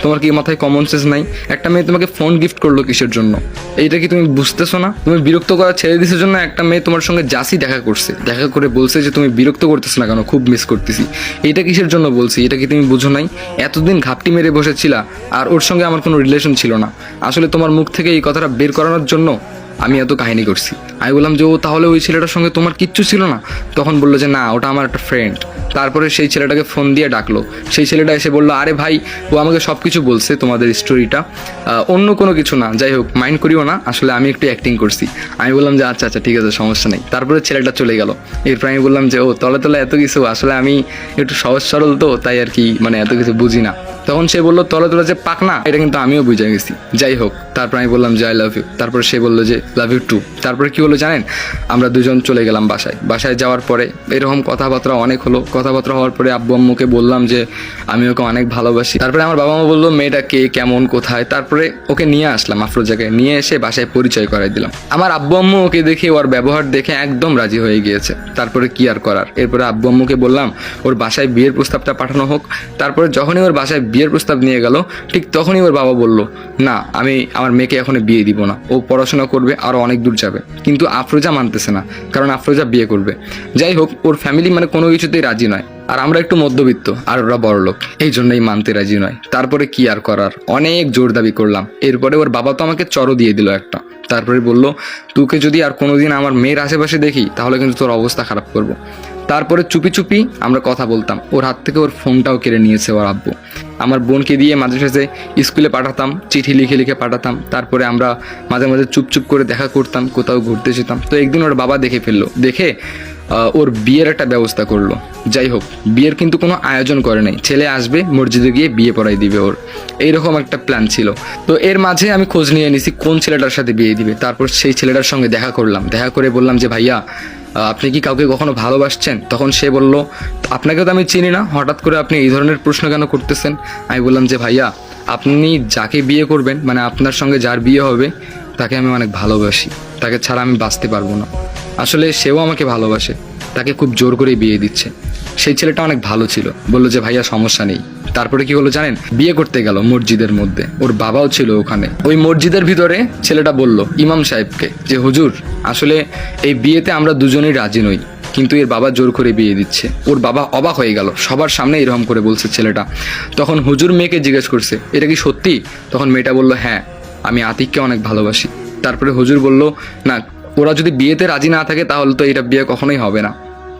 তোমার কি মাথায় কমন সেন্স নাই? একটা মেয়ে তোমাকে ফোন গিফট করলো কিসের জন্য? এইটা কি তুমি বুঝতেছো না? তুমি বিরক্ত করা ছেড়ে দিছের জন্য একটা মেয়ে তোমার সঙ্গে জাসি দেখা করছে, দেখা করে বলছে যে তুমি বিরক্ত করতেছো না কেন, খুব মিস করতেছি। এইটা কিসের জন্য বলছি, এটা কি তুমি বুঝো নাই? এতদিন ঘাপটি মেরে বসেছিলা, আর ওর সঙ্গে আমার কোনো রিলেশন ছিল না। আসলে তোমার মুখ থেকে এই কথাটা বের করানোর জন্য আমি এত কাহিনী করছি। আমি বললাম যে ও তাহলে ওই ছেলেটার সঙ্গে তোমার কিচ্ছু ছিল না? তখন বললো যে না, ওটা আমার একটা ফ্রেন্ড। তারপরে সেই ছেলেটাকে ফোন দিয়ে ডাকলো। সেই ছেলেটা এসে বললো, আরে ভাই, ও আমাকে সব কিছু বলছে তোমাদের স্টোরিটা, অন্য কোনো কিছু না, যাই হোক মাইন্ড করিও না, আসলে আমি একটু অ্যাক্টিং করছি। আমি বললাম যে আচ্ছা আচ্ছা ঠিক আছে, সমস্যা নেই। তারপরে ছেলেটা চলে গেল। এরপর আমি বললাম যে ও তলে তলে এত কিছু, আসলে আমি একটু সহজ সরল তো, তাই আর কি, মানে এত কিছু বুঝি না। তখন সে বললো তলে তলে যে পাক না, এটা কিন্তু আমিও বুঝে গেছি। যাই হোক, তারপর আমি বললাম যে আই লাভ ইউ। তারপরে সে বললো যে লাভ ইউ টু। তারপরে কি হলো জানেন? আমরা দুজন চলে গেলাম বাসায় যাওয়ার পরে এরকম কথাবার্তা অনেক হলো। কথাবার্তা হওয়ার পরে আব্বু আম্মুকে বললাম যে আমি ওকে অনেক ভালোবাসি। তারপরে আমার বাবা মা বললো মেয়েটা কে, কেমন, কোথায়। তারপরে ওকে নিয়ে আসলাম আফরোজাকে, নিয়ে এসে বাসায় পরিচয় করাই দিলাম। আমার আব্বু আম্মু ওকে দেখে, ওর ব্যবহার দেখে একদম রাজি হয়ে গিয়েছে। তারপরে কি আর করার, এরপরে আব্বু আম্মুকে বললাম ওর বাসায় বিয়ের প্রস্তাবটা পাঠানো হোক। তারপরে যখনই ওর বাসায় বিয়ের প্রস্তাব নিয়ে গেল, ঠিক তখনই ওর বাবা বলল না, আমি আমার মেয়েকে এখনো বিয়ে দিব না, ও পড়াশোনা করবে, আরও অনেক দূর যাবে। কিন্তু আফরোজা মানতেছে না, কারণ আফরোজা বিয়ে করবে। যাই হোক, ওর ফ্যামিলি মানে কোনো কিছুতেই রাজি নয়, আর আমরা একটু মধ্যবিত্ত আর ওরা বড়লোক, এই জন্যই মানতে রাজি নয়। তারপরে কি আর করার, অনেক জোর দাবি করলাম। এরপরে ওর বাবা তো আমাকে চড়ও দিয়ে দিল একটা। তারপরে বলল তোকে যদি আর কোনোদিন আমার মেয়ের আশেপাশে দেখি, তাহলে কিন্তু তোর অবস্থা খারাপ করবো। তারপরে চুপি চুপি আমরা কথা বলতাম। ওর হাত থেকে ওর ফোনটাও কেড়ে নিয়েছে ওর আব্বু। আমার বোনকে দিয়ে মাঝে সাঝে স্কুলে পাঠাতাম, চিঠি লিখে লিখে পাঠাতাম। তারপরে আমরা মাঝে মাঝে চুপচুপ করে দেখা করতাম, কোথাও ঘুরতে যেতাম। তো একদিন ওর বাবা দেখে ফেললো, দেখে ওর বিয়ের একটা ব্যবস্থা করলো। যাই হোক, বিয়ের কিন্তু কোনো আয়োজন করে নাই, ছেলে আসবে, মসজিদে গিয়ে বিয়ে পড়াই দিবে ওর, এইরকম একটা প্ল্যান ছিল। তো এর মাঝে আমি খোঁজ নিয়ে নিছি কোন ছেলেটার সাথে বিয়ে দিবে। তারপর সেই ছেলেটার সঙ্গে দেখা করলাম। দেখা করে বললাম যে ভাইয়া, আপনি কি কাউকে কখনো ভালোবাসছেন? তখন সে বলল আপনাকে তো আমি চিনি না, হঠাৎ করে আপনি এই ধরনের প্রশ্ন কেন করতেছেন? আমি বললাম যে ভাইয়া, আপনি যাকে বিয়ে করবেন, মানে আপনার সঙ্গে যার বিয়ে হবে, তাকে আমি অনেক ভালোবাসি, তাকে ছাড়া আমি বাঁচতে পারবো না। আসলে সেও আমাকে ভালোবাসে, তাকে খুব জোর করেই বিয়ে দিচ্ছে। সেই ছেলেটা অনেক ভালো ছিল, বললো যে ভাইয়া সমস্যা নেই। তারপরে কি হলো জানেন? বিয়ে করতে গেল মসজিদের মধ্যে, ওর বাবাও ছিল ওখানে। ওই মসজিদের ভিতরে ছেলেটা বলল ইমাম সাহেবকে যে হুজুর, আসলে এই বিয়েতে আমরা দুজনেই রাজি নই, কিন্তু এর বাবা জোর করে বিয়ে দিচ্ছে। ওর বাবা অবাক হয়ে গেল, সবার সামনে এরকম করে বলছে ছেলেটা। তখন হুজুর মেয়েকে জিজ্ঞেস করছে এটা কি সত্যি? তখন মেয়েটা বলল হ্যাঁ, আমি আতিককে অনেক ভালোবাসি। তারপরে হুজুর বলল না, ওরা যদি বিয়েতে রাজি না থাকে তাহলে তো এটা বিয়ে কখনোই হবে না।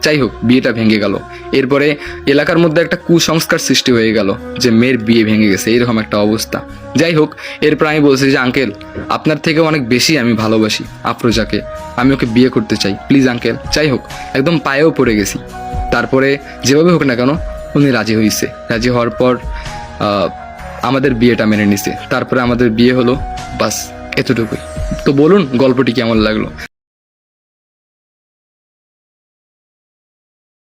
যাই হোক, বিয়েটা ভেঙে গেল। এরপরে এলাকার মধ্যে একটা কুসংস্কার সৃষ্টি হয়ে গেল যে মেয়ের বিয়ে ভেঙে গেছে, এরকম একটা অবস্থা। যাই হোক, এরপর আমি বলছি যে আঙ্কেল, আপনার থেকে অনেক বেশি আমি ভালোবাসি আফরোজাকে, আমি ওকে বিয়ে করতে চাই, প্লিজ আঙ্কেল। যাই হোক, একদম পায়েও পড়ে গেছি। তারপরে যেভাবে হোক না কেন উনি রাজি হয়েছে। রাজি হওয়ার পর আমাদের বিয়েটা মেনে নিছে। তারপরে আমাদের বিয়ে হলো, বাস এতটুকুই। তো বলুন গল্পটি কেমন লাগলো?